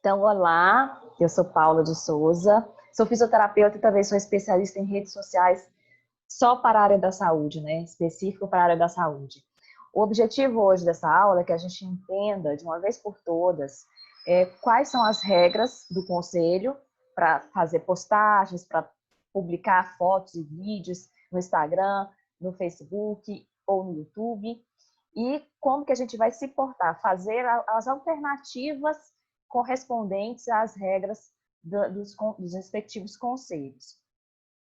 Então, olá, eu sou Paula de Souza, sou fisioterapeuta e também sou especialista em redes sociais só para a área da saúde, né? Específico para a área da saúde. O objetivo hoje dessa aula é que a gente entenda de uma vez por todas quais são as regras do conselho para fazer postagens, para publicar fotos e vídeos no Instagram, no Facebook ou no YouTube, e como que a gente vai se portar, fazer as alternativas correspondentes às regras dos respectivos conselhos.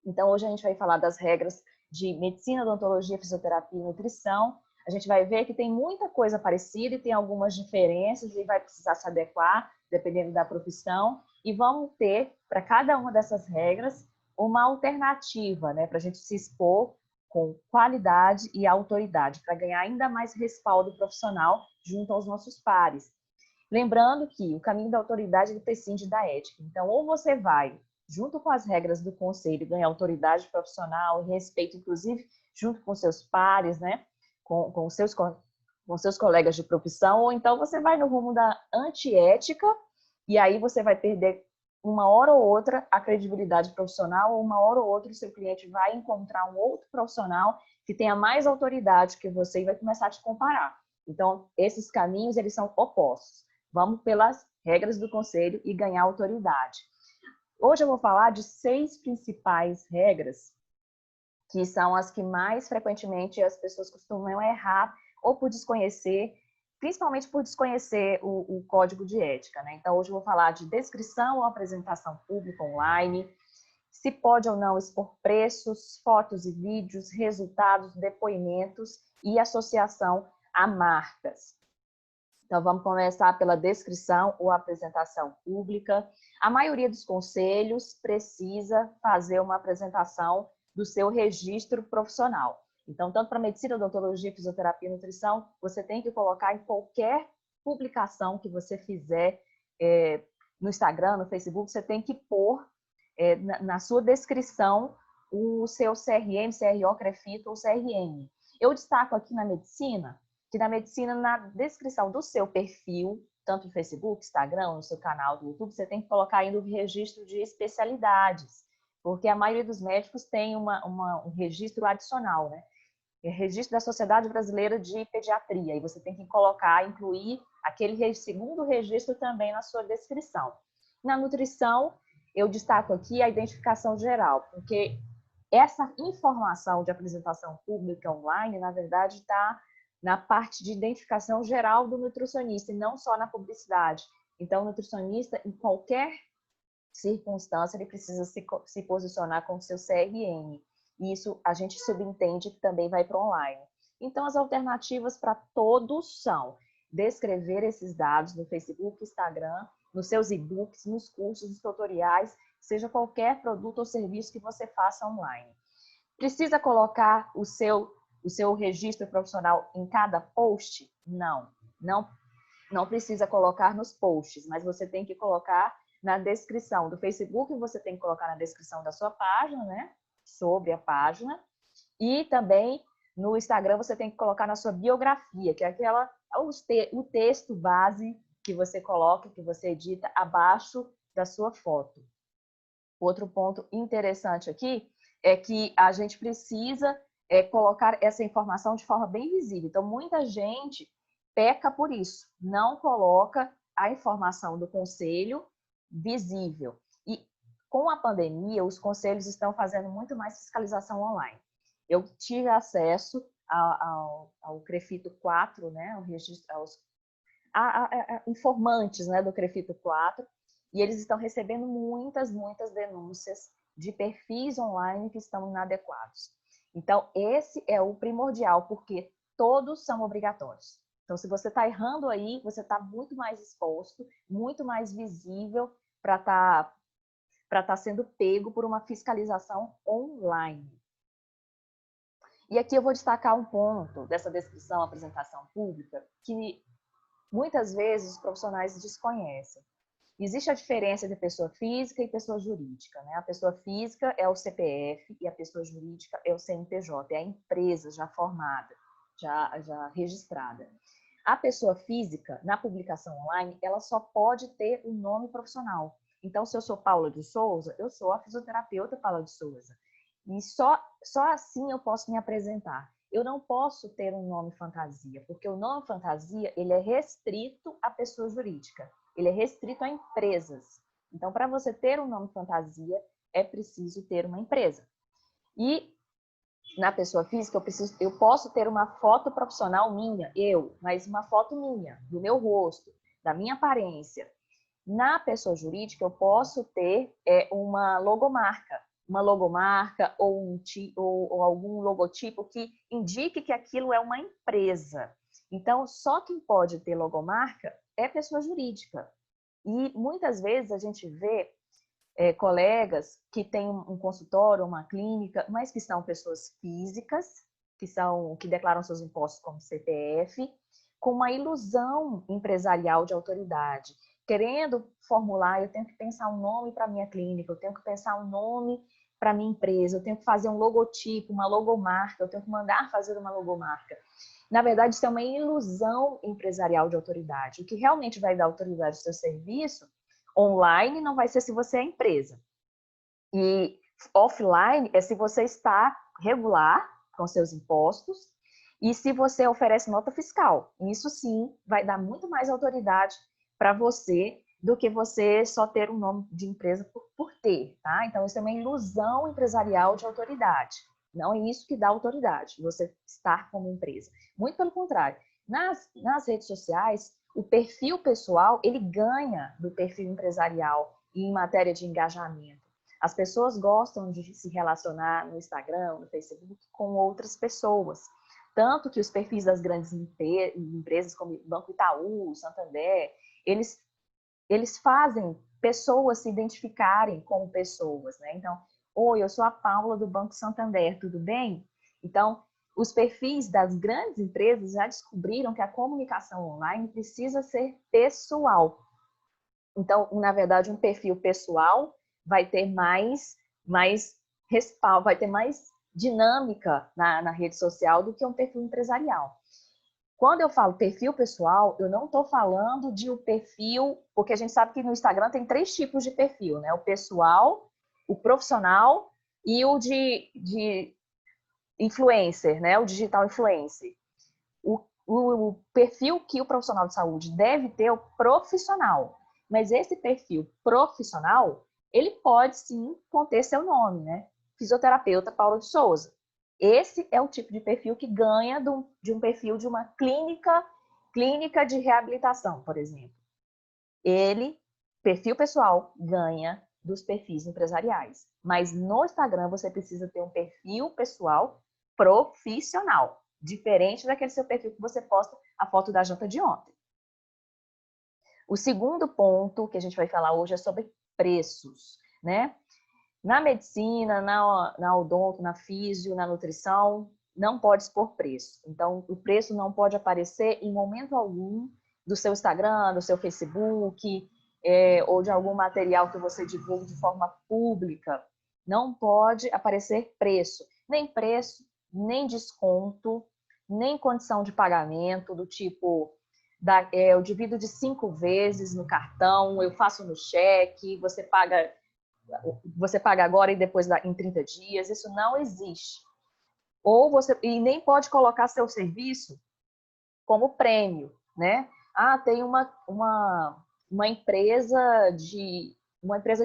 Então, hoje a gente vai falar das regras de medicina, odontologia, fisioterapia e nutrição. A gente vai ver que tem muita coisa parecida e tem algumas diferenças e vai precisar se adequar, dependendo da profissão. E vamos ter, para cada uma dessas regras, uma alternativa, né, para a gente se expor com qualidade e autoridade, para ganhar ainda mais respaldo profissional junto aos nossos pares. Lembrando que o caminho da autoridade ele prescinde da ética. Então, ou você vai, junto com as regras do conselho, ganhar autoridade profissional, respeito, inclusive, junto com seus pares, né? Com seus colegas de profissão, ou então você vai no rumo da antiética, e aí você vai perder uma hora ou outra a credibilidade profissional, ou uma hora ou outra o seu cliente vai encontrar um outro profissional que tenha mais autoridade que você e vai começar a te comparar. Então, esses caminhos, eles são opostos. Vamos pelas regras do conselho e ganhar autoridade. Hoje eu vou falar de 6 principais regras, que são as que mais frequentemente as pessoas costumam errar, ou por desconhecer, principalmente por desconhecer o código de ética, né? Então, hoje eu vou falar de descrição ou apresentação pública online, se pode ou não expor preços, fotos e vídeos, resultados, depoimentos e associação a marcas. Então, vamos começar pela descrição ou apresentação pública. A maioria dos conselhos precisa fazer uma apresentação do seu registro profissional. Então, tanto para medicina, odontologia, fisioterapia e nutrição, você tem que colocar em qualquer publicação que você fizer no Instagram, no Facebook, você tem que pôr na sua descrição o seu CRM, CRO, CREFITA ou CRM. Eu destaco aqui na medicina, que na medicina, na descrição do seu perfil, tanto no Facebook, Instagram, no seu canal do YouTube, você tem que colocar ainda o registro de especialidades, porque a maioria dos médicos tem um registro adicional, né? Registro da Sociedade Brasileira de Pediatria, e você tem que colocar, incluir aquele segundo registro também na sua descrição. Na nutrição, eu destaco aqui a identificação geral, porque essa informação de apresentação pública online, na verdade, está na parte de identificação geral do nutricionista, e não só na publicidade. Então, o nutricionista, em qualquer circunstância, ele precisa se posicionar com o seu CRM. E isso a gente subentende que também vai para online. Então, as alternativas para todos são descrever esses dados no Facebook, Instagram, nos seus e-books, nos cursos, nos tutoriais, seja qualquer produto ou serviço que você faça online. Precisa colocar o seu registro profissional em cada post? Não precisa colocar nos posts, mas você tem que colocar na descrição do Facebook, você tem que colocar na descrição da sua página, né? Sobre a página. E também no Instagram você tem que colocar na sua biografia, que é o texto base que você coloca, que você edita abaixo da sua foto. Outro ponto interessante aqui é que a gente precisa colocar essa informação de forma bem visível. Então, muita gente peca por isso, não coloca a informação do conselho visível. E com a pandemia, os conselhos estão fazendo muito mais fiscalização online. Eu tive acesso ao CREFITA 4, né, ao registro, informantes, né, do CREFITA 4, e eles estão recebendo muitas denúncias de perfis online que estão inadequados. Então, esse é o primordial, porque todos são obrigatórios. Então, se você está errando aí, você está muito mais exposto, muito mais visível para estar sendo pego por uma fiscalização online. E aqui eu vou destacar um ponto dessa descrição, apresentação pública, que muitas vezes os profissionais desconhecem. Existe a diferença entre pessoa física e pessoa jurídica, né? A pessoa física é o CPF e a pessoa jurídica é o CNPJ, é a empresa já formada, já registrada. A pessoa física, na publicação online, ela só pode ter um nome profissional. Então, se eu sou Paula de Souza, eu sou a fisioterapeuta Paula de Souza. E só assim eu posso me apresentar. Eu não posso ter um nome fantasia, porque o nome fantasia ele é restrito à pessoa jurídica, ele é restrito a empresas. Então, para você ter um nome fantasia, é preciso ter uma empresa. E na pessoa física, eu posso ter uma foto profissional minha, mas uma foto minha, do meu rosto, da minha aparência. Na pessoa jurídica, eu posso ter uma logomarca ou algum logotipo que indique que aquilo é uma empresa. Então, só quem pode ter logomarca é pessoa jurídica. E muitas vezes a gente vê colegas que têm um consultório, uma clínica, mas que são pessoas físicas, que declaram seus impostos como CPF, com uma ilusão empresarial de autoridade, querendo formular, eu tenho que pensar um nome para minha clínica, eu tenho que pensar um nome para minha empresa, eu tenho que fazer um logotipo, uma logomarca, eu tenho que mandar fazer uma logomarca. Na verdade, isso é uma ilusão empresarial de autoridade. O que realmente vai dar autoridade ao seu serviço online não vai ser se você é empresa. E offline é se você está regular com seus impostos e se você oferece nota fiscal. Isso sim vai dar muito mais autoridade para você do que você só ter um nome de empresa por ter, tá? Então, isso é uma ilusão empresarial de autoridade. Não é isso que dá autoridade, você estar como empresa. Muito pelo contrário. Nas redes sociais, o perfil pessoal, ele ganha do perfil empresarial em matéria de engajamento. As pessoas gostam de se relacionar no Instagram, no Facebook, com outras pessoas. Tanto que os perfis das grandes empresas, como Banco Itaú, Santander, eles fazem pessoas se identificarem como pessoas, né? Então, oi, eu sou a Paula do Banco Santander, tudo bem? Então, os perfis das grandes empresas já descobriram que a comunicação online precisa ser pessoal. Então, na verdade, um perfil pessoal vai ter mais respaldo, vai ter mais dinâmica na rede social do que um perfil empresarial. Quando eu falo perfil pessoal, eu não estou falando de um perfil, porque a gente sabe que no Instagram tem 3 tipos de perfil, né? O pessoal, o profissional e o de influencer, né? O digital influencer. O perfil que o profissional de saúde deve ter é o profissional. Mas esse perfil profissional, ele pode sim conter seu nome, né? Fisioterapeuta Paula de Souza. Esse é o tipo de perfil que ganha de um perfil de uma clínica de reabilitação, por exemplo. Perfil pessoal, ganha dos perfis empresariais. Mas no Instagram você precisa ter um perfil pessoal profissional, diferente daquele seu perfil que você posta a foto da janta de ontem. O segundo ponto que a gente vai falar hoje é sobre preços, né? Na medicina, na odonto, na físio, na nutrição, não pode expor preço. Então, o preço não pode aparecer em momento algum do seu Instagram, do seu Facebook, ou de algum material que você divulgue de forma pública. Não pode aparecer preço, nem desconto, nem condição de pagamento, do tipo, eu divido de 5 vezes no cartão, eu faço no cheque, você paga agora e depois em 30 dias, isso não existe. E nem pode colocar seu serviço como prêmio, né? Tem uma empresa de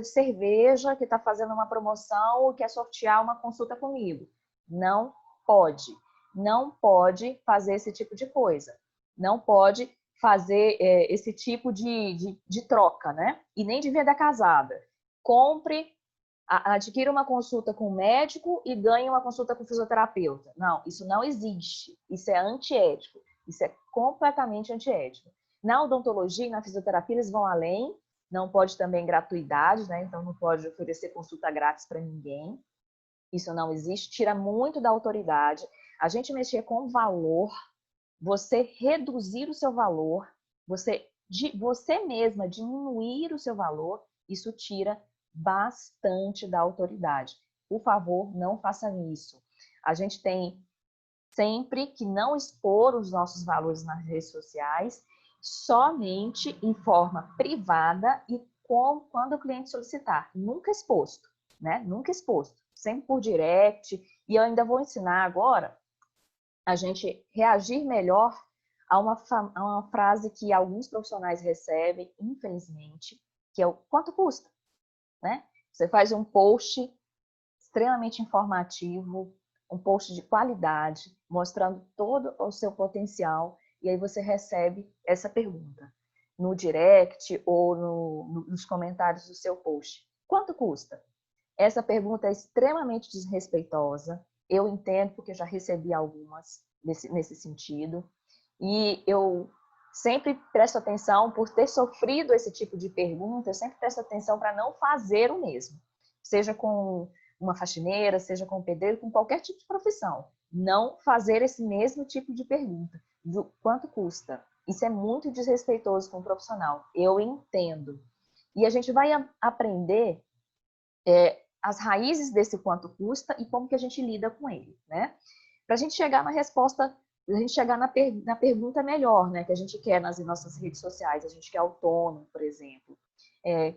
cerveja que está fazendo uma promoção e quer sortear uma consulta comigo. Não pode. Não pode fazer esse tipo de coisa. Não pode fazer esse tipo de troca, né? E nem de venda casada. Adquira uma consulta com o médico e ganhe uma consulta com o fisioterapeuta. Não, isso não existe. Isso é antiético. Isso é completamente antiético. Na odontologia e na fisioterapia, eles vão além. Não pode também gratuidade, né? Então, não pode oferecer consulta grátis para ninguém. Isso não existe. Tira muito da autoridade. A gente mexer com valor, você reduzir o seu valor, você mesma diminuir o seu valor, isso tira bastante da autoridade. Por favor, não façam isso. A gente tem sempre que não expor os nossos valores nas redes sociais, somente em forma privada e quando o cliente solicitar, nunca exposto, né? Nunca exposto, sempre por direct. E eu ainda vou ensinar agora a gente reagir melhor a uma frase que alguns profissionais recebem, infelizmente, que é o quanto custa, né? Você faz um post extremamente informativo, um post de qualidade, mostrando todo o seu potencial, e aí você recebe essa pergunta no direct ou nos comentários do seu post. Quanto custa? Essa pergunta é extremamente desrespeitosa. Eu entendo, porque já recebi algumas nesse sentido. E eu sempre presto atenção, por ter sofrido esse tipo de pergunta, eu sempre presto atenção para não fazer o mesmo. Seja com uma faxineira, seja com um pedreiro, com qualquer tipo de profissão. Não fazer esse mesmo tipo de pergunta. Do quanto custa? Isso é muito desrespeitoso com o profissional. Eu entendo. E a gente vai aprender as raízes desse quanto custa e como que a gente lida com ele, né? Para a gente chegar na resposta, a gente chegar na pergunta melhor, né? Que a gente quer nas nossas redes sociais, a gente quer autônomo, por exemplo.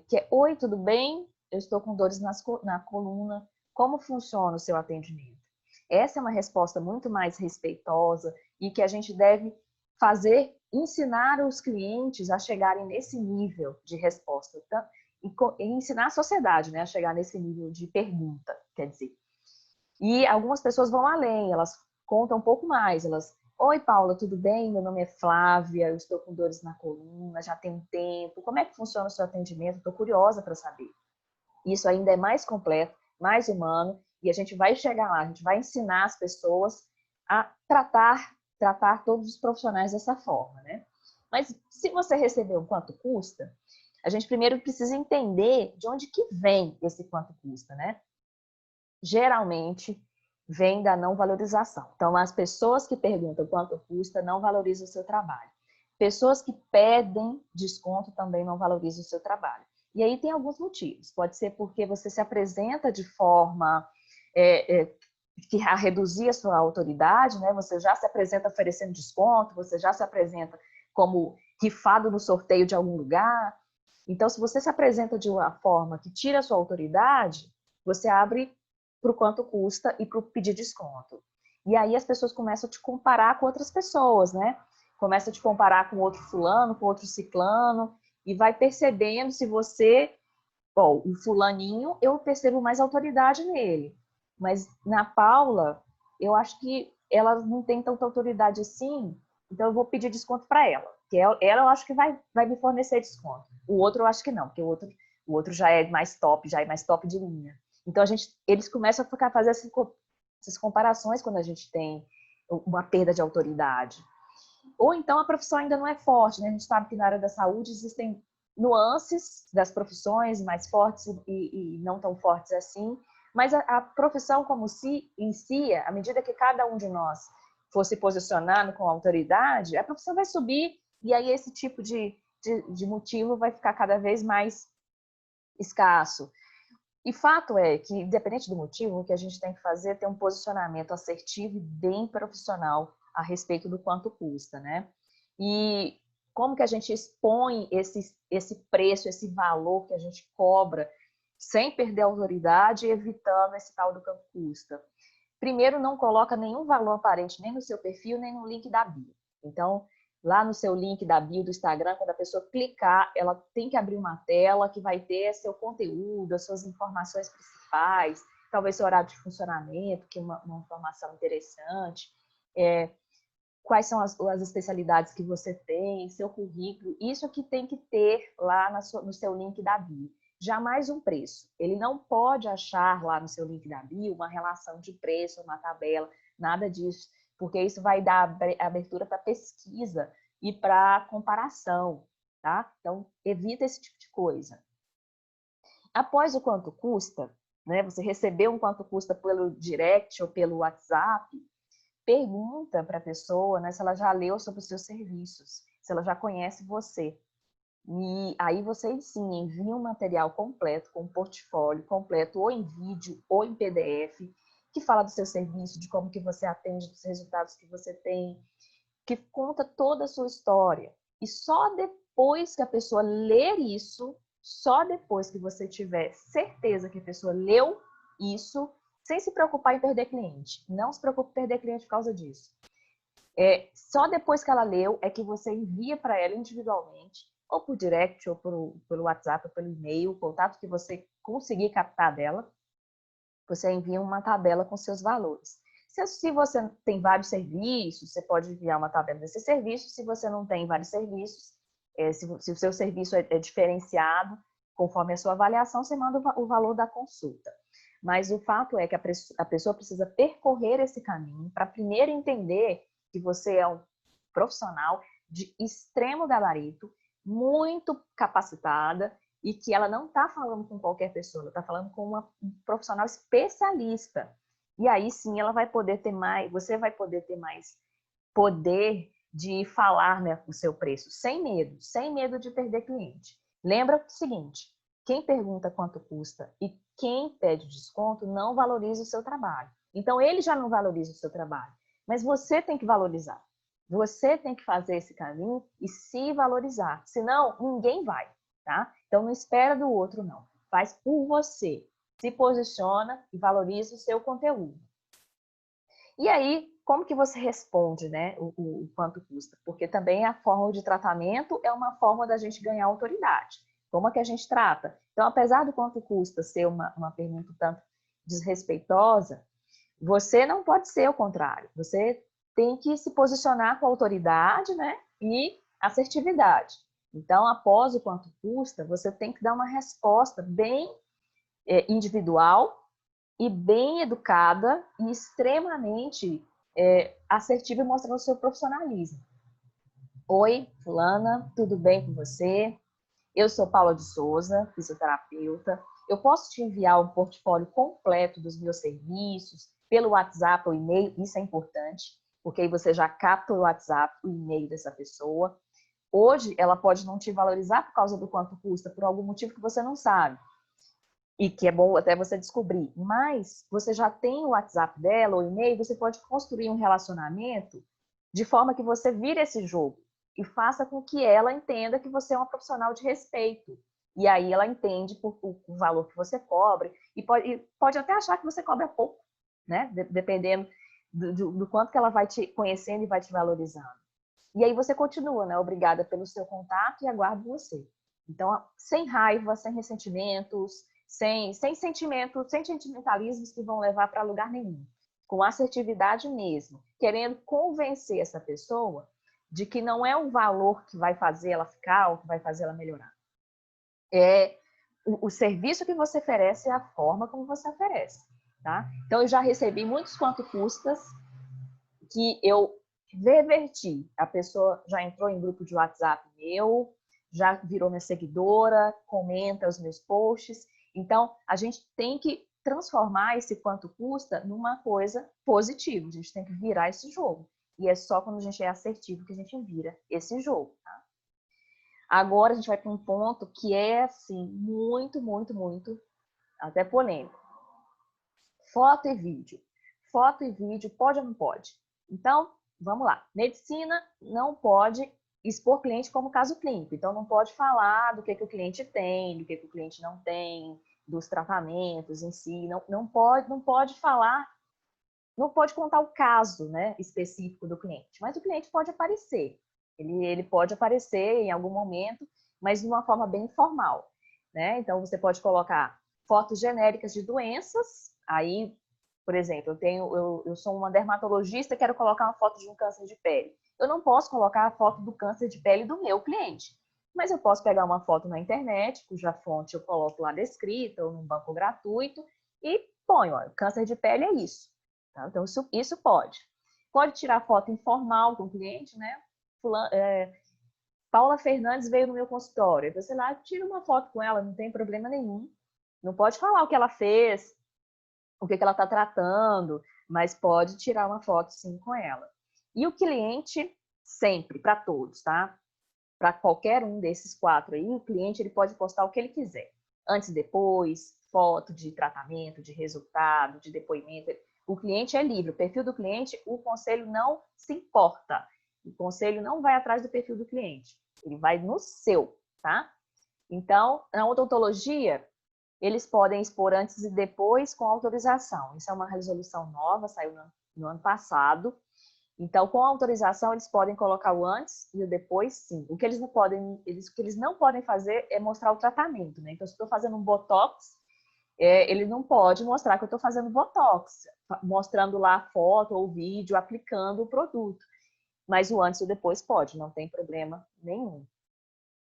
Que é, oi, tudo bem? Eu estou com dores na coluna. Como funciona o seu atendimento? Essa é uma resposta muito mais respeitosa e que a gente deve fazer, ensinar os clientes a chegarem nesse nível de resposta. E ensinar a sociedade, né, a chegar nesse nível de pergunta, quer dizer. E algumas pessoas vão além, elas contam um pouco mais, oi Paula, tudo bem? Meu nome é Flávia, eu estou com dores na coluna, já tem um tempo, como é que funciona o seu atendimento? Estou curiosa para saber. Isso ainda é mais completo, mais humano, e a gente vai chegar lá, a gente vai ensinar as pessoas a tratar todos os profissionais dessa forma, né? Mas se você receber um quanto custa, a gente primeiro precisa entender de onde que vem esse quanto custa, né? Geralmente vem da não valorização. Então, as pessoas que perguntam quanto custa não valorizam o seu trabalho. Pessoas que pedem desconto também não valorizam o seu trabalho. E aí tem alguns motivos. Pode ser porque você se apresenta de forma que a reduzir a sua autoridade, né? Você já se apresenta oferecendo desconto, você já se apresenta como rifado no sorteio de algum lugar. Então, se você se apresenta de uma forma que tira a sua autoridade, você abre para o quanto custa e para o pedir desconto. E aí as pessoas começam a te comparar com outras pessoas, né? Começam a te comparar com outro fulano, com outro ciclano, e vai percebendo se você... Bom, o fulaninho, eu percebo mais autoridade nele. Mas na Paula, eu acho que ela não tem tanta autoridade assim, então eu vou pedir desconto para ela. Que ela eu acho que vai me fornecer desconto. O outro eu acho que não, porque o outro já é mais top de linha. Então eles começam a fazer essas comparações quando a gente tem uma perda de autoridade. Ou então a profissão ainda não é forte, né? A gente sabe que na área da saúde existem nuances das profissões mais fortes e não tão fortes assim, mas a profissão como si, em si, à medida que cada um de nós for se posicionando com autoridade, a profissão vai subir e aí esse tipo de motivo vai ficar cada vez mais escasso. E fato é que, independente do motivo, o que a gente tem que fazer é ter um posicionamento assertivo e bem profissional a respeito do quanto custa, né? E como que a gente expõe esse preço, esse valor que a gente cobra, sem perder a autoridade e evitando esse tal do quanto custa. Primeiro, não coloca nenhum valor aparente, nem no seu perfil, nem no link da bio. Então, lá no seu link da bio do Instagram, quando a pessoa clicar, ela tem que abrir uma tela que vai ter seu conteúdo, as suas informações principais, talvez seu horário de funcionamento, que é uma informação interessante, quais são as especialidades que você tem, seu currículo, isso que tem que ter lá no seu link da bio. Jamais um preço. Ele não pode achar lá no seu link da bio uma relação de preço, uma tabela, nada disso, porque isso vai dar abertura para pesquisa e para comparação, tá? Então, evita esse tipo de coisa. Após o quanto custa, né, você recebeu um quanto custa pelo direct ou pelo WhatsApp, pergunta para a pessoa, né, se ela já leu sobre os seus serviços, se ela já conhece você. E aí você sim envia um material completo, com um portfólio completo, ou em vídeo ou em PDF, que fala do seu serviço, de como que você atende, dos resultados que você tem, que conta toda a sua história. E só depois que a pessoa ler isso, só depois que você tiver certeza que a pessoa leu isso, sem se preocupar em perder cliente. Não se preocupe em perder cliente por causa disso. Só depois que ela leu é que você envia para ela individualmente, ou por direct, ou pelo WhatsApp, ou pelo e-mail, o contato que você conseguir captar dela, você envia uma tabela com seus valores. Se você tem vários serviços, você pode enviar uma tabela desses serviços. Se você não tem vários serviços, se o seu serviço é diferenciado, conforme a sua avaliação, você manda o valor da consulta. Mas o fato é que a pessoa precisa percorrer esse caminho para primeiro entender que você é um profissional de extremo gabarito, muito capacitada, e que ela não está falando com qualquer pessoa, ela está falando com um profissional especialista. E aí sim ela vai poder ter mais, você vai poder ter mais poder de falar, né, o seu preço, sem medo de perder cliente. Lembra o seguinte, quem pergunta quanto custa e quem pede desconto não valoriza o seu trabalho. Então ele já não valoriza o seu trabalho, mas você tem que valorizar. Você tem que fazer esse caminho e se valorizar, senão ninguém vai. Tá? Então, não espera do outro, não. Faz por você. Se posiciona e valoriza o seu conteúdo. E aí, como que você responde, né, o quanto custa? Porque também a forma de tratamento é uma forma da gente ganhar autoridade. Como é que a gente trata? Então, apesar do quanto custa ser uma pergunta tanto desrespeitosa, você não pode ser o contrário. Você tem que se posicionar com autoridade, né, e assertividade. Então, após o quanto custa, você tem que dar uma resposta bem individual e bem educada e extremamente assertiva e mostrando o seu profissionalismo. Oi, fulana, tudo bem com você? Eu sou Paula de Souza, fisioterapeuta. Eu posso te enviar um portfólio completo dos meus serviços pelo WhatsApp ou e-mail, isso é importante, porque aí você já capta o WhatsApp, o e-mail dessa pessoa. Hoje, ela pode não te valorizar por causa do quanto custa, por algum motivo que você não sabe. E que é bom até você descobrir. Mas você já tem o WhatsApp dela, ou e-mail, você pode construir um relacionamento de forma que você vire esse jogo e faça com que ela entenda que você é uma profissional de respeito. E aí ela entende o valor que você cobra e pode até achar que você cobra pouco, né? Dependendo do quanto que ela vai te conhecendo e vai te valorizando. E aí você continua, né? Obrigada pelo seu contato e aguardo você. Então, sem raiva, sem ressentimentos, sem sentimentos, sem sentimentalismos que vão levar para lugar nenhum. Com assertividade mesmo, querendo convencer essa pessoa de que não é o valor que vai fazer ela ficar ou que vai fazer ela melhorar. É o serviço que você oferece, é a forma como você oferece. Tá? Então, eu já recebi muitos quanto custas que eu reverti. A pessoa já entrou em grupo de WhatsApp meu, já virou minha seguidora, comenta os meus posts. Então, a gente tem que transformar esse quanto custa numa coisa positiva. A gente tem que virar esse jogo. E é só quando a gente é assertivo que a gente vira esse jogo. Tá? Agora, a gente vai para um ponto que é, assim, muito, muito, muito, até polêmico. Foto e vídeo. Foto e vídeo, pode ou não pode? Então, vamos lá. Medicina não pode expor cliente como caso clínico. Então, não pode falar do que o cliente tem, do que o cliente não tem, dos tratamentos em si. Não pode falar, não pode contar o caso, né, específico do cliente. Mas o cliente pode aparecer. Ele pode aparecer em algum momento, mas de uma forma bem informal. Né? Então, você pode colocar fotos genéricas de doenças. Aí, por exemplo, eu sou uma dermatologista e quero colocar uma foto de um câncer de pele. Eu não posso colocar a foto do câncer de pele do meu cliente, mas eu posso pegar uma foto na internet, cuja fonte eu coloco lá descrita ou num banco gratuito e ponho, ó, câncer de pele é isso. Tá? Então, isso pode. Pode tirar foto informal com o cliente, né? Paula Fernandes veio no meu consultório. Você lá, tira uma foto com ela, não tem problema nenhum. Não pode falar o que ela fez, o que ela está tratando, mas pode tirar uma foto sim com ela. E o cliente, sempre, para todos, tá? Para qualquer um desses 4 aí, o cliente ele pode postar o que ele quiser. Antes e depois, foto de tratamento, de resultado, de depoimento. O cliente é livre, o perfil do cliente, o conselho não se importa. O conselho não vai atrás do perfil do cliente, ele vai no seu, tá? Então, na odontologia, eles podem expor antes e depois com autorização. Isso é uma resolução nova, saiu no ano passado. Então, com autorização, eles podem colocar o antes e o depois, sim. O que eles não podem fazer é mostrar o tratamento, né? Então, se eu estou fazendo um botox, ele não pode mostrar que eu estou fazendo botox, mostrando lá a foto ou vídeo, aplicando o produto. Mas o antes e o depois pode, não tem problema nenhum.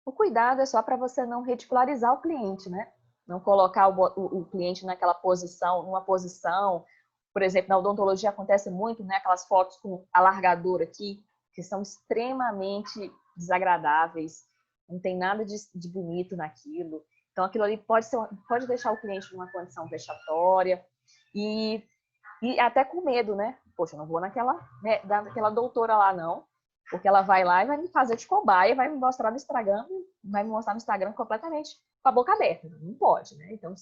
O cuidado é só para você não ridicularizar o cliente, né? Não colocar o cliente naquela posição, numa posição. Por exemplo, na odontologia acontece muito, né? Aquelas fotos com alargador aqui, que são extremamente desagradáveis. Não tem nada de bonito naquilo. Então, aquilo ali pode deixar o cliente numa condição vexatória e até com medo, né? Poxa, eu não vou naquela doutora lá, não. Porque ela vai lá e vai me fazer de cobaia, vai me mostrar no Instagram completamente com a boca aberta. Não pode, né? Então,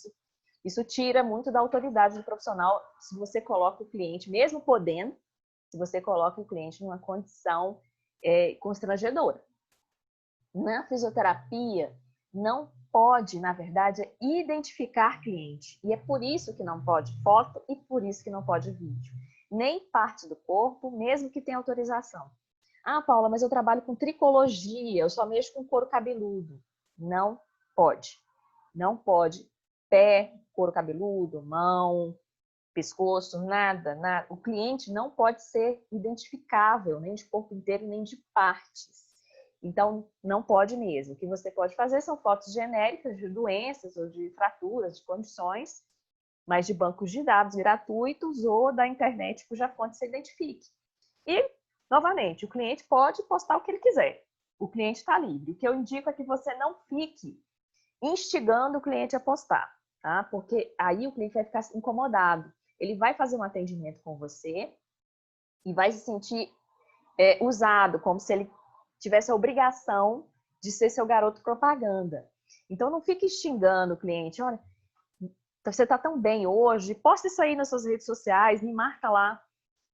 isso tira muito da autoridade do profissional se você coloca o cliente, mesmo podendo, se você coloca o cliente numa condição constrangedora. Na fisioterapia, não pode, na verdade, identificar cliente. E é por isso que não pode foto e por isso que não pode vídeo. Nem parte do corpo, mesmo que tenha autorização. Ah, Paula, mas eu trabalho com tricologia, eu só mexo com couro cabeludo. Não pode. Não pode. Pé, couro cabeludo, mão, pescoço, nada, nada. O cliente não pode ser identificável, nem de corpo inteiro, nem de partes. Então, não pode mesmo. O que você pode fazer são fotos genéricas de doenças ou de fraturas, de condições, mas de bancos de dados gratuitos ou da internet cuja fonte se identifique. E, novamente, o cliente pode postar o que ele quiser. O cliente está livre. O que eu indico é que você não fique instigando o cliente a postar, tá? Porque aí o cliente vai ficar incomodado. Ele vai fazer um atendimento com você e vai se sentir usado, como se ele tivesse a obrigação de ser seu garoto propaganda. Então, não fique xingando o cliente. Olha, você está tão bem hoje, posta isso aí nas suas redes sociais, me marca lá.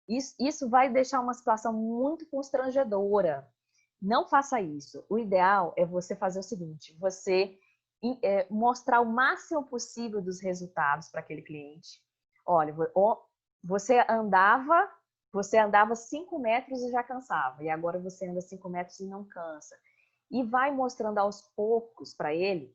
Isso vai deixar uma situação muito constrangedora. Não faça isso. O ideal é você fazer o seguinte, você mostrar o máximo possível dos resultados para aquele cliente. Olha, você andava 5 metros e já cansava, e agora você anda 5 metros e não cansa. E vai mostrando aos poucos para ele,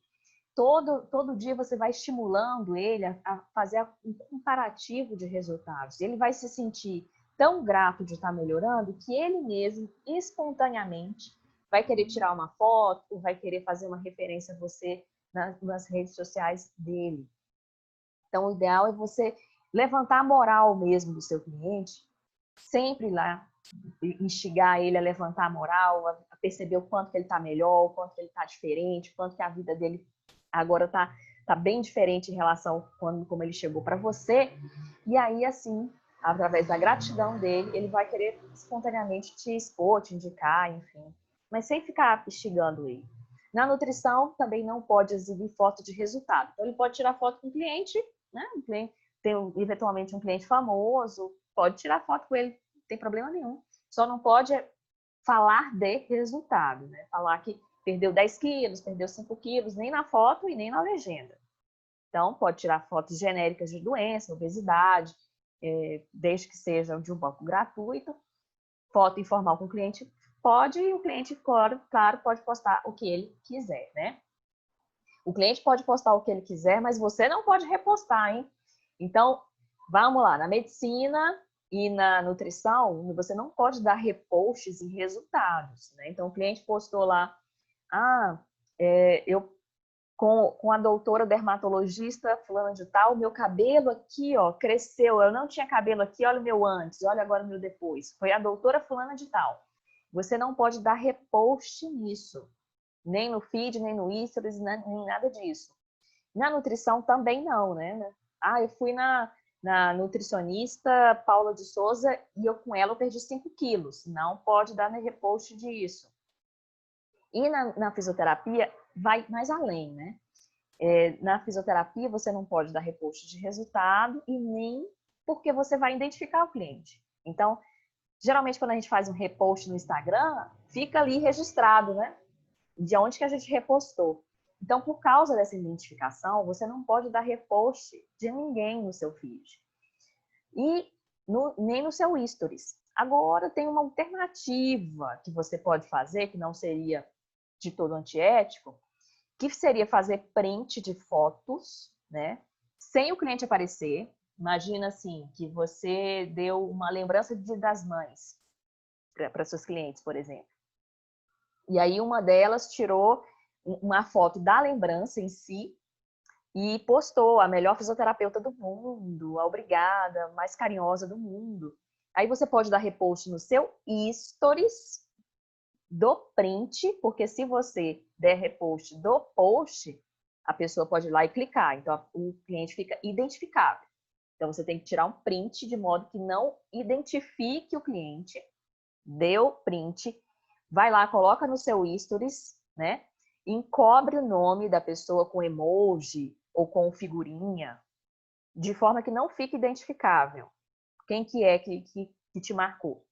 todo dia você vai estimulando ele a fazer um comparativo de resultados. Ele vai se sentir tão grato de estar melhorando que ele mesmo, espontaneamente, vai querer tirar uma foto, vai querer fazer uma referência a você nas redes sociais dele. Então, o ideal é você levantar a moral mesmo do seu cliente, sempre lá instigar ele a levantar a moral, a perceber o quanto que ele está melhor, o quanto que ele está diferente, o quanto que a vida dele agora está bem diferente em relação a como ele chegou para você. E aí, assim, através da gratidão dele, ele vai querer espontaneamente te expor, te indicar, enfim. Mas sem ficar instigando ele. Na nutrição, também não pode exibir foto de resultado. Então, ele pode tirar foto com o cliente, né? Tem eventualmente um cliente famoso, pode tirar foto com ele, não tem problema nenhum. Só não pode falar de resultado, né? Falar que perdeu 10 quilos, perdeu 5 quilos, nem na foto e nem na legenda. Então, pode tirar fotos genéricas de doença, obesidade, desde que seja de um banco gratuito. Foto informal com o cliente pode, e o cliente, claro, pode postar o que ele quiser, né? O cliente pode postar o que ele quiser, mas você não pode repostar, hein? Então, vamos lá, na medicina e na nutrição, você não pode dar reposts em resultados, né? Então, o cliente postou lá, eu com a doutora dermatologista fulana de tal, meu cabelo aqui, ó, cresceu, eu não tinha cabelo aqui, olha o meu antes, olha agora o meu depois. Foi a doutora fulana de tal. Você não pode dar repost nisso, nem no feed, nem no Stories, nem nada disso. Na nutrição também não, né? Eu fui na nutricionista Paula de Souza e com ela eu perdi 5 quilos. Não pode dar repost disso. E na fisioterapia vai mais além, né? Na fisioterapia você não pode dar repost de resultado e nem porque você vai identificar o cliente. Então, geralmente quando a gente faz um repost no Instagram, fica ali registrado, né? De onde que a gente repostou. Então, por causa dessa identificação, você não pode dar repost de ninguém no seu feed. E nem no seu stories. Agora, tem uma alternativa que você pode fazer, que não seria de todo antiético, que seria fazer print de fotos, né? Sem o cliente aparecer. Imagina assim, que você deu uma lembrança de Dia das Mães para seus clientes, por exemplo. E aí uma delas tirou uma foto da lembrança em si e postou a melhor fisioterapeuta do mundo, a obrigada, mais carinhosa do mundo. Aí você pode dar repost no seu stories do print, porque se você der repost do post, a pessoa pode ir lá e clicar. Então, o cliente fica identificável. Então, você tem que tirar um print de modo que não identifique o cliente. Deu print, vai lá, coloca no seu stories, né? Encobre o nome da pessoa com emoji ou com figurinha, de forma que não fique identificável quem que é que te marcou.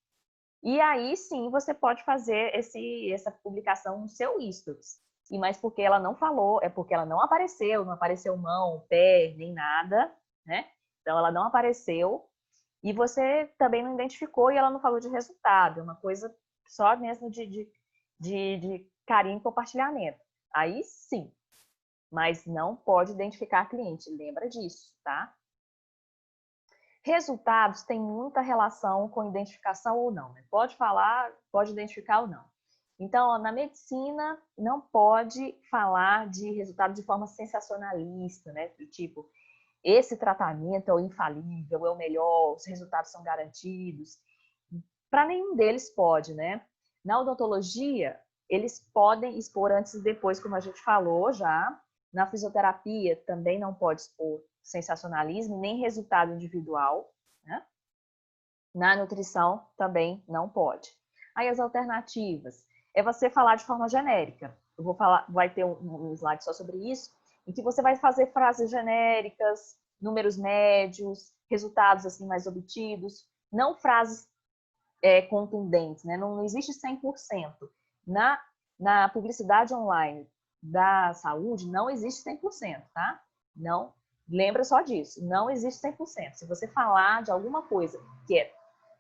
E aí sim você pode fazer essa publicação no seu stories. E mas porque ela não falou, é porque ela não apareceu mão, pé, nem nada, né? Então ela não apareceu e você também não identificou e ela não falou de resultado. É uma coisa só mesmo de carinho e compartilhamento. Aí sim, mas não pode identificar cliente, lembra disso, tá? Resultados têm muita relação com identificação ou não, né? Pode falar, pode identificar ou não. Então, na medicina, não pode falar de resultado de forma sensacionalista, né? Tipo, esse tratamento é o infalível, é o melhor, os resultados são garantidos. Para nenhum deles pode, né? Na odontologia, eles podem expor antes e depois, como a gente falou já. Na fisioterapia, também não pode expor sensacionalismo, nem resultado individual, né? Na nutrição, também não pode. Aí as alternativas é você falar de forma genérica. Eu vou falar, vai ter um slide só sobre isso, em que você vai fazer frases genéricas, números médios, resultados assim mais obtidos, não frases contundentes, né? Não existe 100%. Na publicidade online da saúde, não existe 100%, tá? Não, lembra só disso, não existe 100%. Se você falar de alguma coisa que é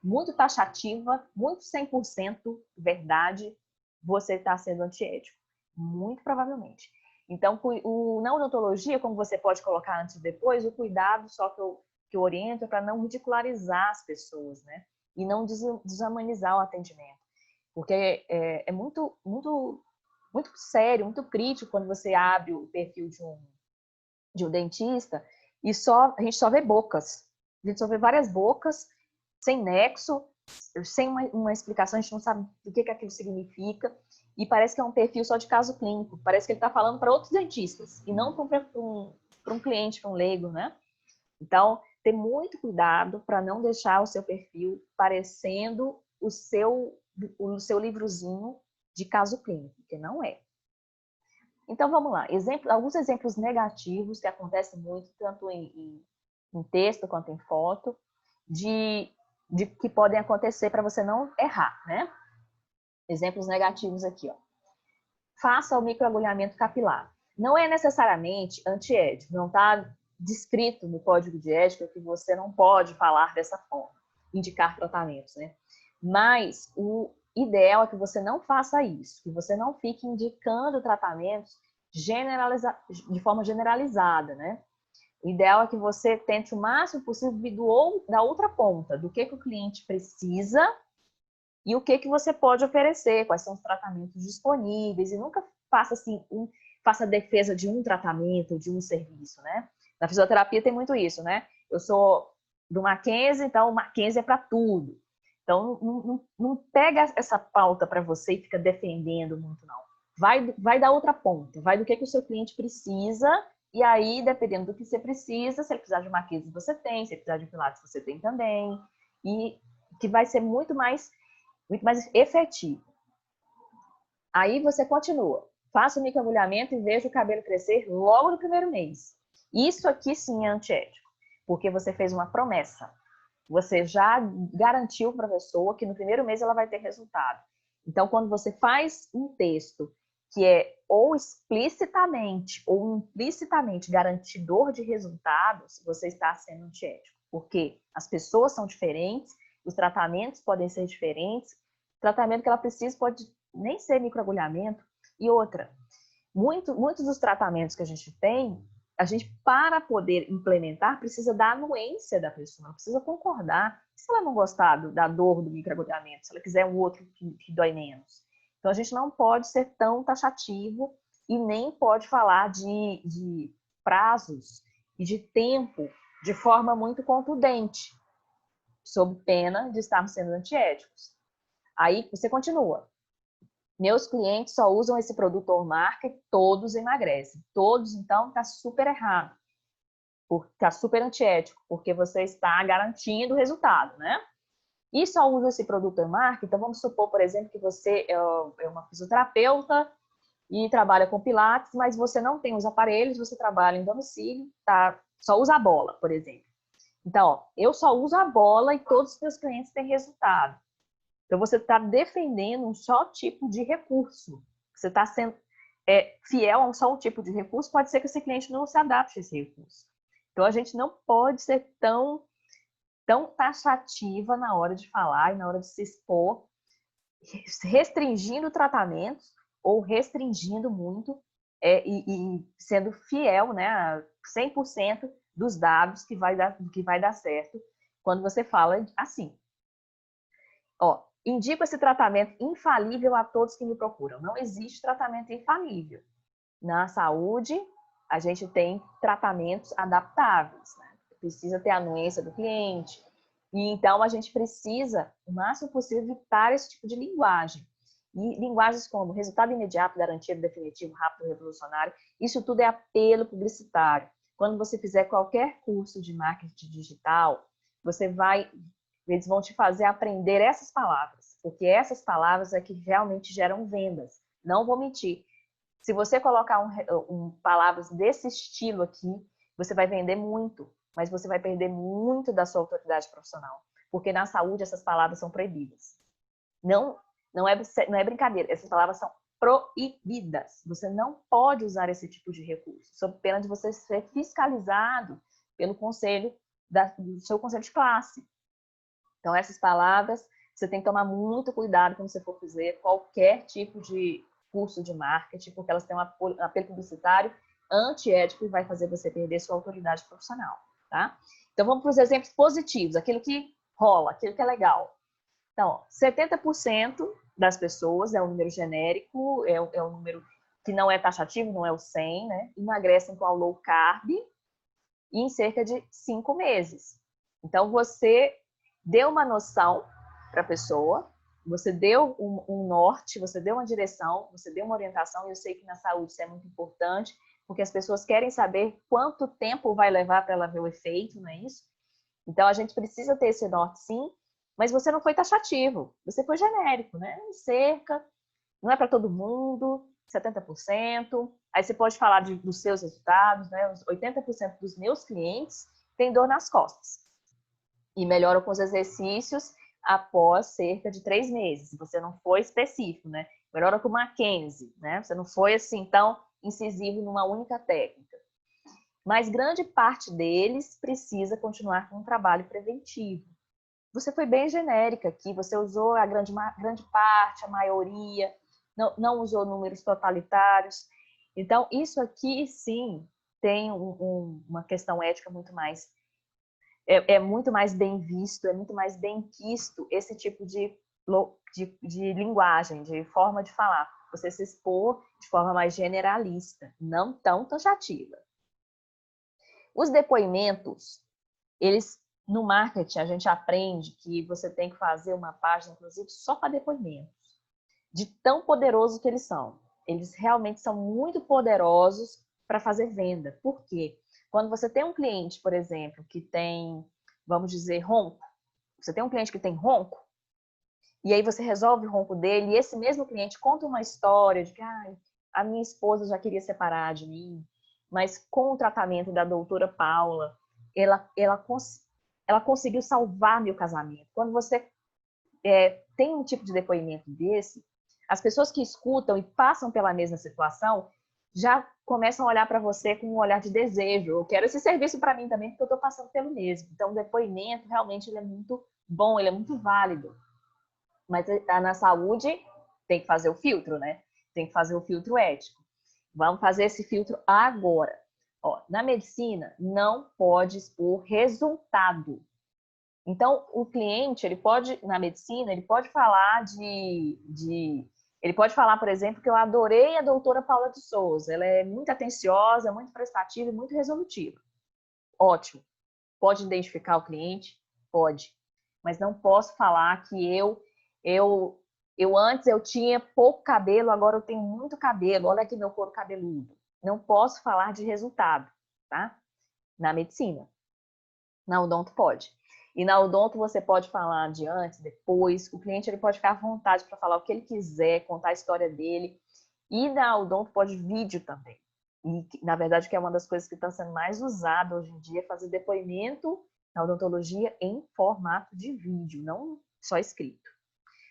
muito taxativa, muito 100% verdade, você está sendo antiético. Muito provavelmente. Então, na odontologia, como você pode colocar antes e depois, o cuidado só que eu oriento é para não ridicularizar as pessoas, né? E não desumanizar o atendimento. Porque é muito, muito, muito sério, muito crítico quando você abre o perfil de um dentista e a gente só vê bocas. A gente só vê várias bocas, sem nexo, sem uma explicação, a gente não sabe o que aquilo significa. E parece que é um perfil só de caso clínico. Parece que ele está falando para outros dentistas e não para um cliente, para um leigo, né? Então, ter muito cuidado para não deixar o seu perfil parecendo o seu livrozinho de caso clínico, que não é. Então, vamos lá. Alguns exemplos negativos que acontecem muito, tanto em texto quanto em foto, de que podem acontecer para você não errar, né? Exemplos negativos aqui, ó. Faça o microagulhamento capilar. Não é necessariamente antiético, não está descrito no código de ética que você não pode falar dessa forma, indicar tratamentos, né? Mas o ideal é que você não faça isso, que você não fique indicando tratamentos de forma generalizada, né? O ideal é que você tente o máximo possível vir da outra ponta, do que o cliente precisa e o que você pode oferecer, quais são os tratamentos disponíveis, e nunca faça assim, faça defesa de um tratamento, de um serviço, né? Na fisioterapia tem muito isso, né? Eu sou do Mackenzie, então o Mackenzie é para tudo. Então, não pega essa pauta para você e fica defendendo muito, não. Vai da outra ponta, vai do que o seu cliente precisa, e aí, dependendo do que você precisa, se ele precisar de Mackenzie, você tem, se ele precisar de Pilates, você tem também, e que vai ser muito mais efetivo. Aí você continua. Faça o microagulhamento e veja o cabelo crescer logo no primeiro mês. Isso aqui sim é antiético, porque você fez uma promessa. Você já garantiu para a pessoa que no primeiro mês ela vai ter resultado. Então, quando você faz um texto que é ou explicitamente ou implicitamente garantidor de resultados, você está sendo antiético. Porque as pessoas são diferentes, os tratamentos podem ser diferentes, o tratamento que ela precisa pode nem ser microagulhamento. E outra, muitos dos tratamentos que a gente tem, a gente, para poder implementar, precisa da anuência da pessoa, ela precisa concordar. Se ela não gostar da dor do microagulhamento, se ela quiser um outro que dói menos. Então, a gente não pode ser tão taxativo e nem pode falar de prazos e de tempo de forma muito contundente, sob pena de estarmos sendo antiéticos. Aí você continua. Meus clientes só usam esse produto ou marca e todos emagrecem. Todos, então, está super errado. Está super antiético, porque você está garantindo o resultado, né? E só usa esse produto ou marca, então vamos supor, por exemplo, que você é uma fisioterapeuta e trabalha com pilates, mas você não tem os aparelhos, você trabalha em domicílio, tá? Só usa a bola, por exemplo. Então, ó, eu só uso a bola e todos os meus clientes têm resultado. Então, você está defendendo um só tipo de recurso. Você está sendo fiel a um só tipo de recurso, pode ser que esse cliente não se adapte a esse recurso. Então, a gente não pode ser tão taxativa na hora de falar e na hora de se expor, restringindo tratamentos ou restringindo muito e sendo fiel, né, a 100% dos dados que vai dar certo quando você fala assim. Ó, indico esse tratamento infalível a todos que me procuram. Não existe tratamento infalível. Na saúde, a gente tem tratamentos adaptáveis, né? Precisa ter a anuência do cliente. E então a gente precisa, o máximo possível, evitar esse tipo de linguagem. E linguagens como resultado imediato, garantido, definitivo, rápido, revolucionário, isso tudo é apelo publicitário. Quando você fizer qualquer curso de marketing digital, eles vão te fazer aprender essas palavras, porque essas palavras é que realmente geram vendas. Não vou mentir. Se você colocar palavras desse estilo aqui, você vai vender muito, mas você vai perder muito da sua autoridade profissional, porque na saúde essas palavras são proibidas. Não é brincadeira, essas palavras são proibidas. Você não pode usar esse tipo de recurso, sob pena de você ser fiscalizado pelo conselho do seu conselho de classe. Então, essas palavras, você tem que tomar muito cuidado quando você for fazer qualquer tipo de curso de marketing, porque elas têm um apelo publicitário antiético e vai fazer você perder sua autoridade profissional, tá? Então, vamos para os exemplos positivos, aquilo que rola, aquilo que é legal. Então, 70% das pessoas, é um número genérico, é um número que não é taxativo, não é o 100, né? Emagrecem com a low carb em cerca de 5 meses. Então, você deu uma noção para a pessoa, você deu um norte, você deu uma direção, você deu uma orientação, e eu sei que na saúde isso é muito importante, porque as pessoas querem saber quanto tempo vai levar para ela ver o efeito, não é isso? Então, a gente precisa ter esse norte, sim, mas você não foi taxativo, você foi genérico, né? Cerca, não é para todo mundo, 70%. Aí você pode falar dos seus resultados, né? 80% dos meus clientes têm dor nas costas e melhoram com os exercícios após cerca de 3 meses. Você não foi específico, né? Melhora com Mackenzie, né? Você não foi assim tão incisivo numa única técnica. Mas grande parte deles precisa continuar com um trabalho preventivo. Você foi bem genérica aqui, você usou a grande parte, a maioria, não usou números totalitários. Então, isso aqui, sim, tem uma questão ética muito mais muito mais bem visto, é muito mais bem quisto esse tipo de linguagem, de forma de falar. Você se expor de forma mais generalista, não tão taxativa. Os depoimentos, no marketing, a gente aprende que você tem que fazer uma página, inclusive, só para depoimentos, de tão poderoso que eles são. Eles realmente são muito poderosos para fazer venda. Por quê? Quando você tem um cliente, por exemplo, que tem, vamos dizer, ronco, você tem um cliente que tem ronco, e aí você resolve o ronco dele, e esse mesmo cliente conta uma história de que a minha esposa já queria separar de mim, mas com o tratamento da doutora Paula, ela ela conseguiu salvar meu casamento. Quando você tem um tipo de depoimento desse, as pessoas que escutam e passam pela mesma situação já começam a olhar para você com um olhar de desejo. Eu quero esse serviço para mim também, porque eu estou passando pelo mesmo. Então, o depoimento, realmente, ele é muito bom, ele é muito válido. Mas na saúde, tem que fazer o filtro, né? Tem que fazer o filtro ético. Vamos fazer esse filtro agora. Ó, na medicina, não pode expor resultado. Então, o cliente, ele pode, na medicina, ele pode falar ele pode falar, por exemplo, que eu adorei a doutora Paula de Souza. Ela é muito atenciosa, muito prestativa e muito resolutiva. Ótimo. Pode identificar o cliente? Pode. Mas não posso falar que antes eu tinha pouco cabelo, agora eu tenho muito cabelo. Olha aqui meu couro cabeludo. Não posso falar de resultado, tá? Na medicina. Na odonto pode. E na odonto você pode falar de antes, depois. O cliente ele pode ficar à vontade para falar o que ele quiser, contar a história dele. E na odonto pode vídeo também. E, na verdade, que é uma das coisas que está sendo mais usada hoje em dia, fazer depoimento na odontologia em formato de vídeo, não só escrito.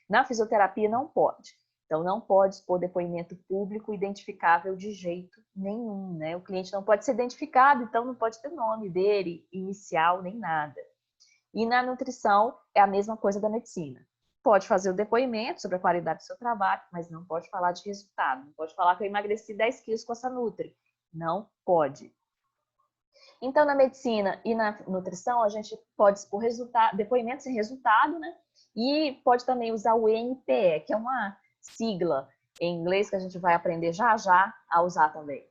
Na fisioterapia não pode. Então, não pode expor depoimento público identificável de jeito nenhum, né? O cliente não pode ser identificado, então não pode ter nome dele, inicial, nem nada. E na nutrição é a mesma coisa da medicina. Pode fazer o depoimento sobre a qualidade do seu trabalho, mas não pode falar de resultado. Não pode falar que eu emagreci 10 quilos com essa Nutri. Não pode. Então, na medicina e na nutrição, a gente pode expor depoimentos sem resultado, né? E pode também usar o NPE, que é uma sigla em inglês que a gente vai aprender já já a usar também.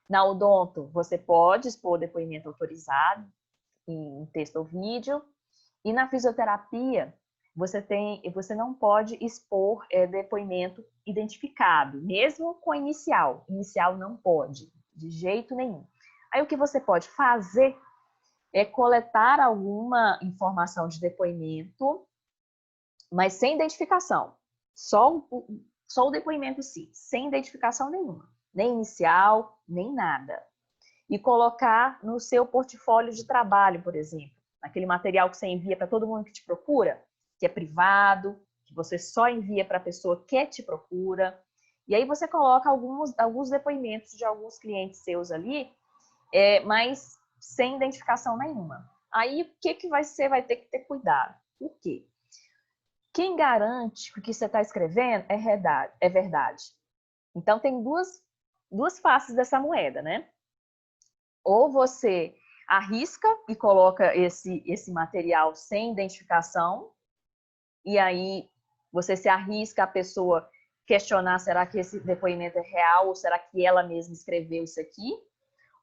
Na odonto, você pode expor depoimento autorizado em texto ou vídeo. E na fisioterapia, você não pode expor depoimento identificado, mesmo com inicial. Inicial não pode, de jeito nenhum. Aí o que você pode fazer é coletar alguma informação de depoimento, mas sem identificação. Só o depoimento em si, sem identificação nenhuma. Nem inicial, nem nada. E colocar no seu portfólio de trabalho, por exemplo. Aquele material que você envia para todo mundo que te procura, que é privado, que você só envia para a pessoa que te procura. E aí você coloca alguns depoimentos de alguns clientes seus ali, mas sem identificação nenhuma. Aí o que você vai ter que ter cuidado? Por quê? Quem garante que o que você está escrevendo é verdade. Então tem duas faces dessa moeda, né? Ou você arrisca e coloca esse material sem identificação, e aí você se arrisca a pessoa questionar, será que esse depoimento é real, ou será que ela mesma escreveu isso aqui?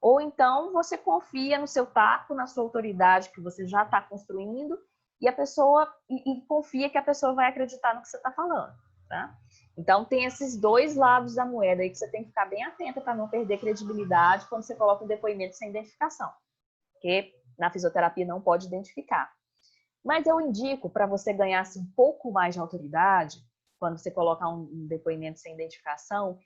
Ou então você confia no seu taco, na sua autoridade que você já está construindo, e a pessoa e confia que a pessoa vai acreditar no que você está falando, tá? Então tem esses dois lados da moeda aí que você tem que ficar bem atenta para não perder credibilidade quando você coloca um depoimento sem identificação, porque na fisioterapia não pode identificar. Mas eu indico para você ganhar assim, um pouco mais de autoridade, quando você colocar um depoimento sem identificação,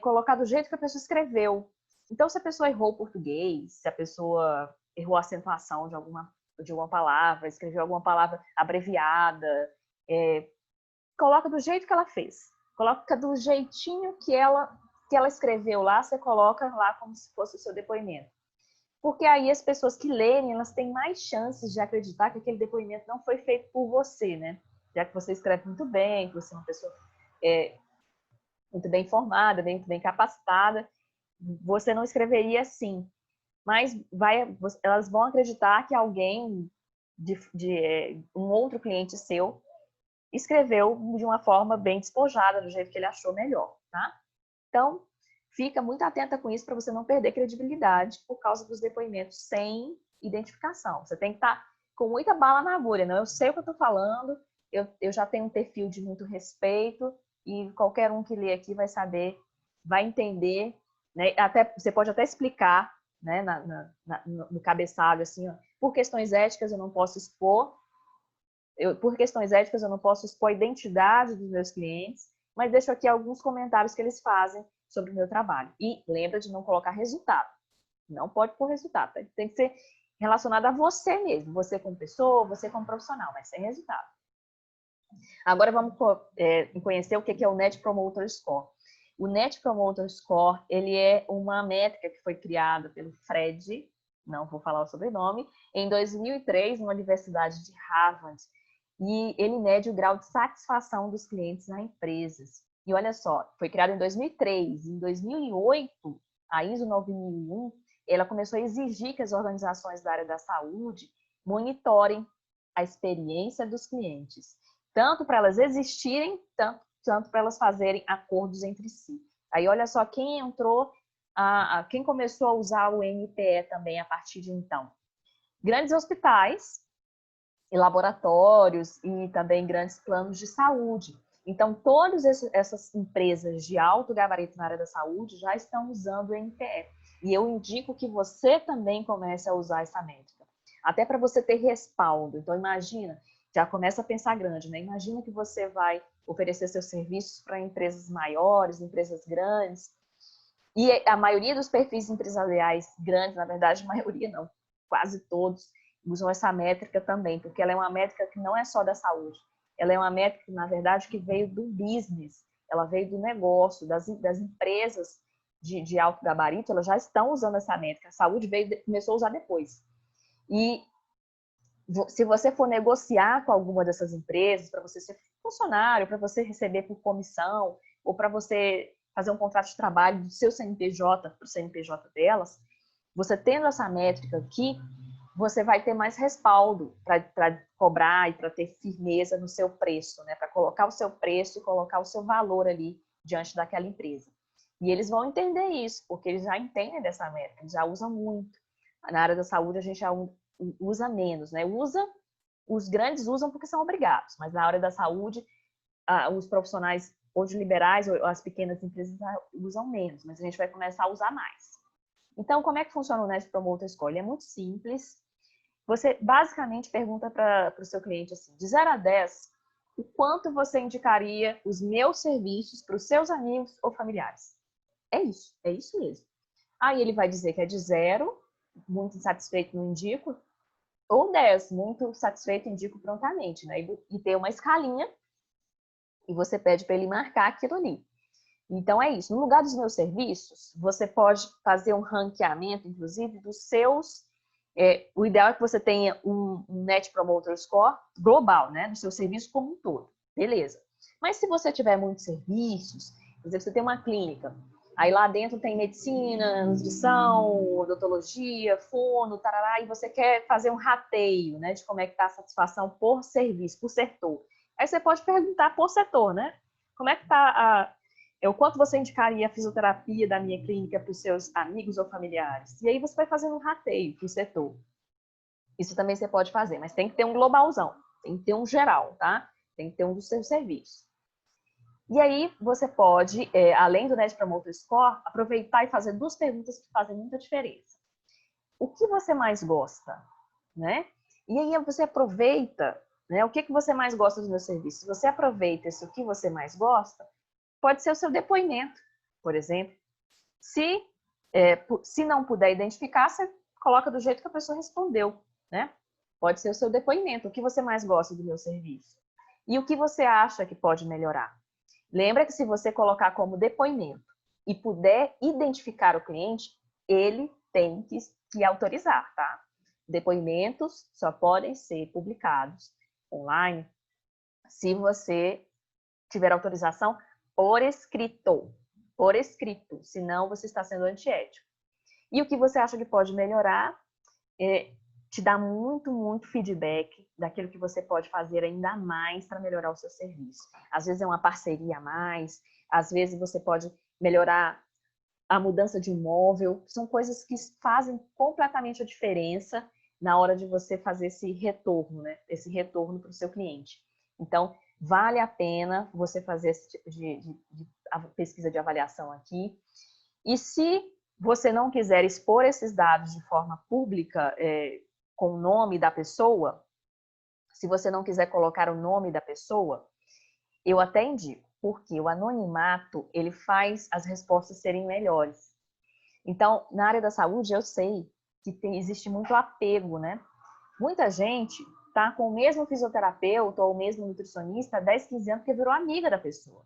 colocar do jeito que a pessoa escreveu. Então, se a pessoa errou o português, se a pessoa errou a acentuação de uma palavra, escreveu alguma palavra abreviada, coloca do jeito que ela fez. Coloca do jeitinho que ela escreveu lá, você coloca lá como se fosse o seu depoimento. Porque aí as pessoas que lerem, elas têm mais chances de acreditar que aquele depoimento não foi feito por você, né? Já que você escreve muito bem, que você é uma pessoa muito bem informada, muito bem capacitada, você não escreveria assim. Mas elas vão acreditar que alguém, um outro cliente seu, escreveu de uma forma bem despojada, do jeito que ele achou melhor, tá? Então, fica muito atenta com isso para você não perder credibilidade por causa dos depoimentos sem identificação. Você tem que estar com muita bala na agulha, não? Eu sei o que eu estou falando, eu já tenho um perfil de muito respeito e qualquer um que lê aqui vai saber, vai entender, né? Você pode até explicar, né, no cabeçalho, assim, ó, por questões éticas eu não posso expor, por questões éticas eu não posso expor a identidade dos meus clientes, mas deixo aqui alguns comentários que eles fazem sobre o meu trabalho. E lembra de não colocar resultado. Não pode pôr resultado. Tem que ser relacionado a você mesmo, você como pessoa, você como profissional, mas sem resultado. Agora vamos conhecer o que é o Net Promoter Score. O Net Promoter Score, ele é uma métrica que foi criada pelo Fred, não vou falar o sobrenome, em 2003, na Universidade de Harvard, e ele mede o grau de satisfação dos clientes nas empresas. E olha só, foi criado em 2003, em 2008, a ISO 9001, ela começou a exigir que as organizações da área da saúde monitorem a experiência dos clientes, tanto para elas existirem, tanto para elas fazerem acordos entre si. Aí olha só quem entrou, quem começou a usar o NPE também a partir de então. Grandes hospitais, e laboratórios e também grandes planos de saúde. Então, todas essas empresas de alto gabarito na área da saúde já estão usando o NPE. E eu indico que você também comece a usar essa métrica. Até para você ter respaldo. Então, imagina, já começa a pensar grande, né? Imagina que você vai oferecer seus serviços para empresas maiores, empresas grandes. E a maioria dos perfis empresariais grandes, na verdade, a maioria não, quase todos, usam essa métrica também, porque ela é uma métrica que não é só da saúde. Ela é uma métrica, na verdade, que veio do business, ela veio do negócio, das empresas de alto gabarito, elas já estão usando essa métrica. A saúde começou a usar depois. E se você for negociar com alguma dessas empresas, para você ser funcionário, para você receber por comissão, ou para você fazer um contrato de trabalho do seu CNPJ para o CNPJ delas, você tendo essa métrica aqui, você vai ter mais respaldo para cobrar e para ter firmeza no seu preço, né? Para colocar o seu preço e colocar o seu valor ali diante daquela empresa. E eles vão entender isso, porque eles já entendem dessa métrica, eles já usam muito. Na área da saúde, a gente já usa menos, né? Os grandes usam porque são obrigados, mas na área da saúde, os profissionais ou de liberais ou as pequenas empresas usam menos, mas a gente vai começar a usar mais. Então, como é que funciona o Net Promoter Score? Ele é muito simples. Você basicamente pergunta para o seu cliente assim, de 0 a 10, o quanto você indicaria os meus serviços para os seus amigos ou familiares? É isso mesmo. Aí ele vai dizer que é de 0, muito insatisfeito, não indico, ou 10, muito satisfeito, indico prontamente, né? E tem uma escalinha e você pede para ele marcar aquilo ali. Então é isso. No lugar dos meus serviços, você pode fazer um ranqueamento, inclusive, dos seus. O ideal é que você tenha um Net Promoter Score global, né? Do seu serviço como um todo. Beleza. Mas se você tiver muitos serviços, por exemplo, você tem uma clínica, aí lá dentro tem medicina, nutrição, odontologia, fono, tarará, e você quer fazer um rateio, né? De como é que está a satisfação por serviço, por setor. Aí você pode perguntar por setor, né? Como é que está o quanto você indicaria a fisioterapia da minha clínica para os seus amigos ou familiares? E aí você vai fazendo um rateio para o setor. Isso também você pode fazer, mas tem que ter um globalzão, tem que ter um geral, tá? Tem que ter um dos seus serviços. E aí você pode, além do Net Promoter Score, aproveitar e fazer 2 perguntas que fazem muita diferença. O que você mais gosta, né? E aí você aproveita, né? O que você mais gosta do meu serviço? Se você aproveita esse o que você mais gosta, pode ser o seu depoimento, por exemplo. Se não puder identificar, você coloca do jeito que a pessoa respondeu, né? Pode ser o seu depoimento, o que você mais gosta do meu serviço. E o que você acha que pode melhorar. Lembra que se você colocar como depoimento e puder identificar o cliente, ele tem que autorizar, tá? Depoimentos só podem ser publicados online se você tiver autorização por escrito, senão você está sendo antiético. E o que você acha que pode melhorar te dá muito feedback daquilo que você pode fazer ainda mais para melhorar o seu serviço. Às vezes é uma parceria a mais, às vezes você pode melhorar a mudança de imóvel, são coisas que fazem completamente a diferença na hora de você fazer esse retorno, né? Esse retorno para o seu cliente. Então, vale a pena você fazer esse tipo de pesquisa de avaliação aqui. E se você não quiser expor esses dados de forma pública, com o nome da pessoa, se você não quiser colocar o nome da pessoa, eu até indico, porque o anonimato, ele faz as respostas serem melhores. Então, na área da saúde, eu sei existe muito apego, né? Muita gente tá com o mesmo fisioterapeuta ou o mesmo nutricionista há 10, 15 anos porque virou amiga da pessoa.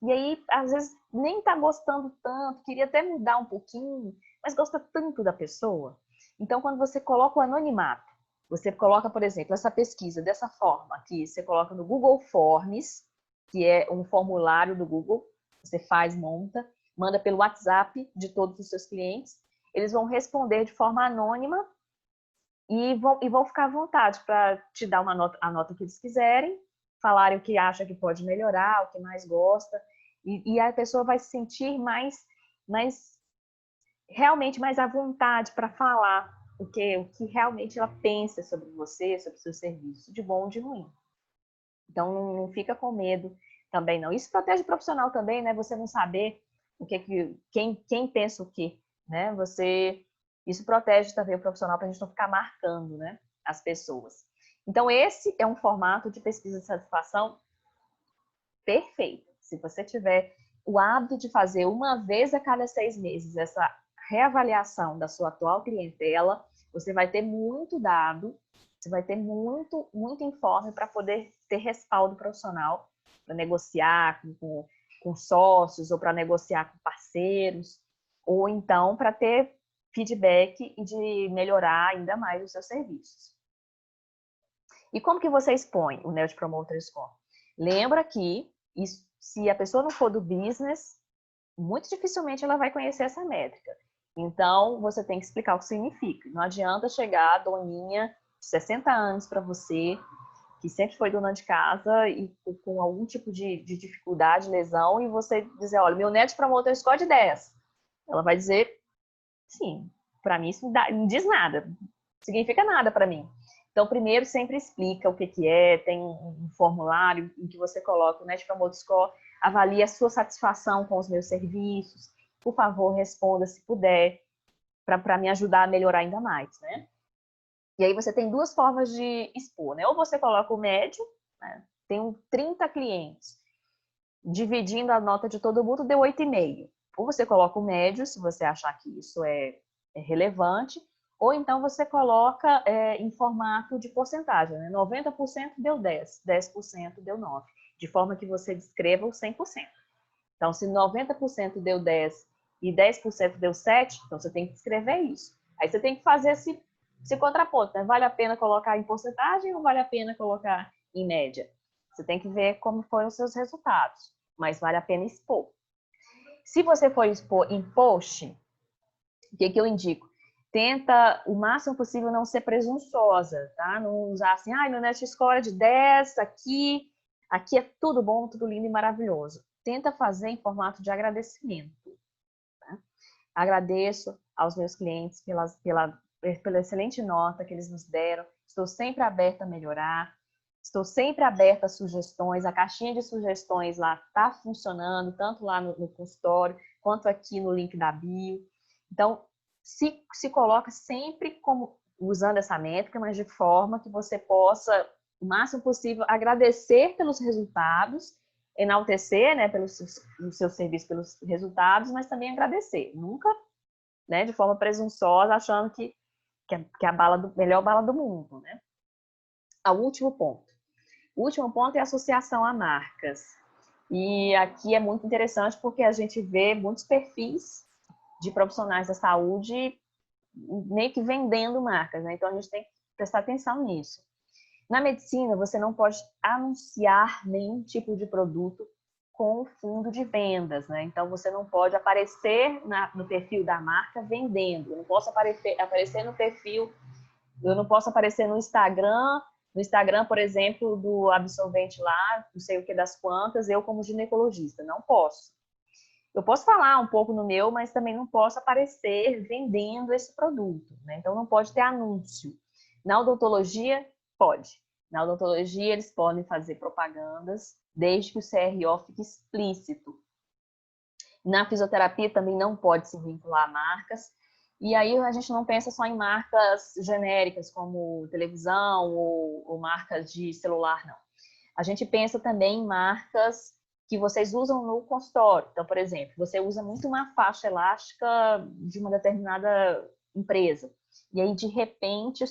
E aí, às vezes, nem tá gostando tanto, queria até mudar um pouquinho, mas gosta tanto da pessoa. Então, quando você coloca o anonimato, você coloca, por exemplo, essa pesquisa dessa forma aqui, você coloca no Google Forms, que é um formulário do Google, você faz, monta, manda pelo WhatsApp de todos os seus clientes, eles vão responder de forma anônima e vão ficar à vontade para te dar a nota que eles quiserem, falarem o que acha que pode melhorar, o que mais gosta, e a pessoa vai se sentir realmente mais à vontade para falar o que realmente ela pensa sobre você, sobre o seu serviço, de bom ou de ruim. Então, não fica com medo também, não. Isso protege o profissional também, né? Você não saber quem pensa o quê, né? Isso protege também o profissional para a gente não ficar marcando, né, as pessoas. Então, esse é um formato de pesquisa de satisfação perfeito. Se você tiver o hábito de fazer uma vez a cada 6 meses essa reavaliação da sua atual clientela, você vai ter muito dado, você vai ter muito informe para poder ter respaldo profissional, para negociar com sócios, ou para negociar com parceiros, ou então para ter feedback e de melhorar ainda mais os seus serviços. E como que você expõe o Net Promoter Score? Lembra que se a pessoa não for do business, muito dificilmente ela vai conhecer essa métrica. Então, você tem que explicar o que significa. Não adianta chegar a doninha de 60 anos para você, que sempre foi dona de casa e com algum tipo de dificuldade, lesão, e você dizer, olha, meu Net Promoter Score de 10. Ela vai dizer, sim, para mim isso não diz nada, não significa nada para mim. Então, primeiro, sempre explica o que é, tem um formulário em que você coloca o Net Promoter Score, avalie a sua satisfação com os meus serviços, por favor, responda se puder, para me ajudar a melhorar ainda mais, né? E aí você tem duas formas de expor, né? Ou você coloca o médio, né? Tem 30 clientes, dividindo a nota de todo mundo, deu 8,5. Ou você coloca o médio, se você achar que isso é relevante, ou então você coloca em formato de porcentagem, né? 90% deu 10, 10% deu 9, de forma que você descreva o 100%. Então, se 90% deu 10 e 10% deu 7, então você tem que escrever isso. Aí você tem que fazer esse contraponto, né? Vale a pena colocar em porcentagem ou vale a pena colocar em média? Você tem que ver como foram os seus resultados, mas vale a pena expor. Se você for expor em post, o que eu indico? Tenta, o máximo possível, não ser presunçosa, tá? Não usar assim, meu Net Score é de 10, aqui é tudo bom, tudo lindo e maravilhoso. Tenta fazer em formato de agradecimento. Tá? Agradeço aos meus clientes pela excelente nota que eles nos deram. Estou sempre aberta a melhorar. Estou sempre aberta a sugestões. A caixinha de sugestões lá está funcionando, tanto lá no consultório, quanto aqui no link da bio. Então, se coloca sempre como usando essa métrica, mas de forma que você possa, o máximo possível, agradecer pelos resultados, enaltecer, né, pelo seu serviço, pelos resultados, mas também agradecer. Nunca, né, de forma presunçosa, achando que é a melhor bala do mundo, né? O último ponto. O último ponto é a associação a marcas. E aqui é muito interessante porque a gente vê muitos perfis de profissionais da saúde meio que vendendo marcas, né? Então a gente tem que prestar atenção nisso. Na medicina, você não pode anunciar nenhum tipo de produto com fundo de vendas, né? Então você não pode aparecer no perfil da marca vendendo. Eu não posso aparecer no perfil, eu não posso aparecer no Instagram, por exemplo, do absolvente lá, não sei o que das quantas, eu como ginecologista, não posso. Eu posso falar um pouco no meu, mas também não posso aparecer vendendo esse produto, né? Então não pode ter anúncio. Na odontologia, pode. Na odontologia, eles podem fazer propagandas, desde que o CRO fique explícito. Na fisioterapia também não pode se vincular a marcas. E aí a gente não pensa só em marcas genéricas, como televisão ou marcas de celular, não. A gente pensa também em marcas que vocês usam no consultório. Então, por exemplo, você usa muito uma faixa elástica de uma determinada empresa. E aí, de repente,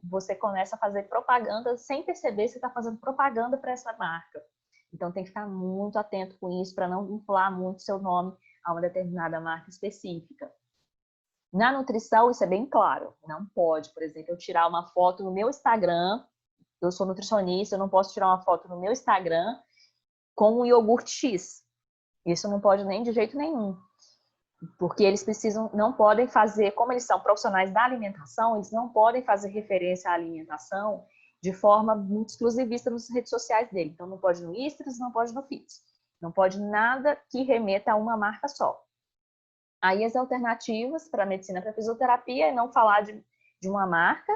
você começa a fazer propaganda sem perceber se está fazendo propaganda para essa marca. Então, tem que ficar muito atento com isso para não vincular muito seu nome a uma determinada marca específica. Na nutrição, isso é bem claro. Não pode, por exemplo, eu tirar uma foto no meu Instagram. Eu sou nutricionista, eu não posso tirar uma foto no meu Instagram com um iogurte X. Isso não pode nem de jeito nenhum. Porque eles não podem fazer, como eles são profissionais da alimentação, eles não podem fazer referência à alimentação de forma muito exclusivista nas redes sociais dele. Então, não pode no Istras, não pode no Fits. Não pode nada que remeta a uma marca só. Aí, as alternativas para a medicina, para a fisioterapia, é não falar de uma marca,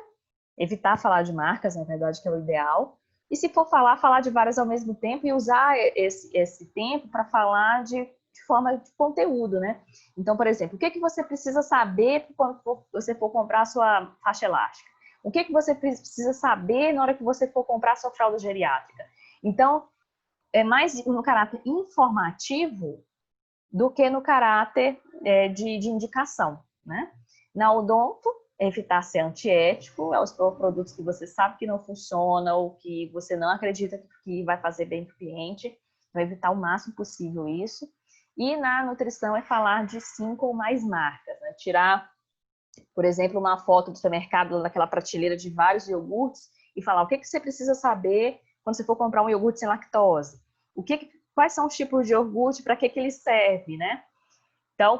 evitar falar de marcas, na verdade, que é o ideal. E se for falar de várias ao mesmo tempo e usar esse tempo para falar de forma de conteúdo, né? Então, por exemplo, o que você precisa saber quando você for comprar a sua faixa elástica? O que você precisa saber na hora que você for comprar a sua fralda geriátrica? Então, é mais no caráter informativo do que no caráter de indicação, né? Na odonto, evitar ser antiético, é os produtos que você sabe que não funciona ou que você não acredita que vai fazer bem para o cliente, então evitar o máximo possível isso. E na nutrição é falar de 5 ou mais marcas, né? Tirar, por exemplo, uma foto do supermercado daquela prateleira de vários iogurtes e falar o que você precisa saber quando você for comprar um iogurte sem lactose. Quais são os tipos de iogurte, para que ele serve, né? Então,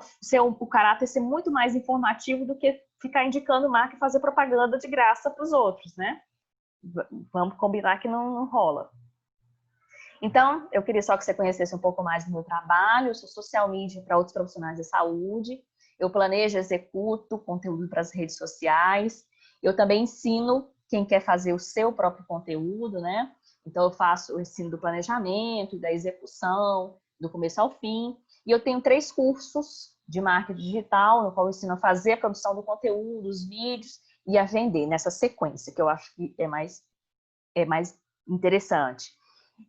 o caráter ser muito mais informativo do que ficar indicando marca e fazer propaganda de graça para os outros, né? Vamos combinar que não rola. Então, eu queria só que você conhecesse um pouco mais do meu trabalho. Eu sou social media para outros profissionais de saúde. Eu planejo e executo conteúdo para as redes sociais. Eu também ensino quem quer fazer o seu próprio conteúdo, né? Então, eu faço o ensino do planejamento, da execução, do começo ao fim. E eu tenho 3 cursos de marketing digital, no qual eu ensino a fazer a produção do conteúdo, os vídeos e a vender nessa sequência, que eu acho que é mais interessante.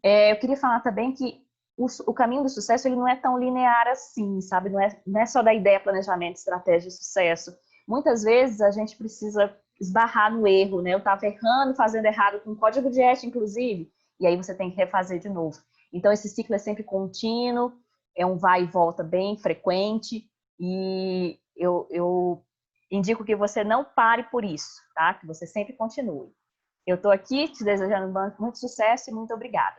Eu queria falar também que o caminho do sucesso ele não é tão linear assim, sabe? Não é só da ideia, planejamento, estratégia e sucesso. Muitas vezes a gente precisa esbarrar no erro, né? Eu estava errando, fazendo errado com código de ética, inclusive, e aí você tem que refazer de novo. Então, esse ciclo é sempre contínuo, é um vai e volta bem frequente, e eu indico que você não pare por isso, tá? Que você sempre continue. Eu estou aqui te desejando muito sucesso e muito obrigada.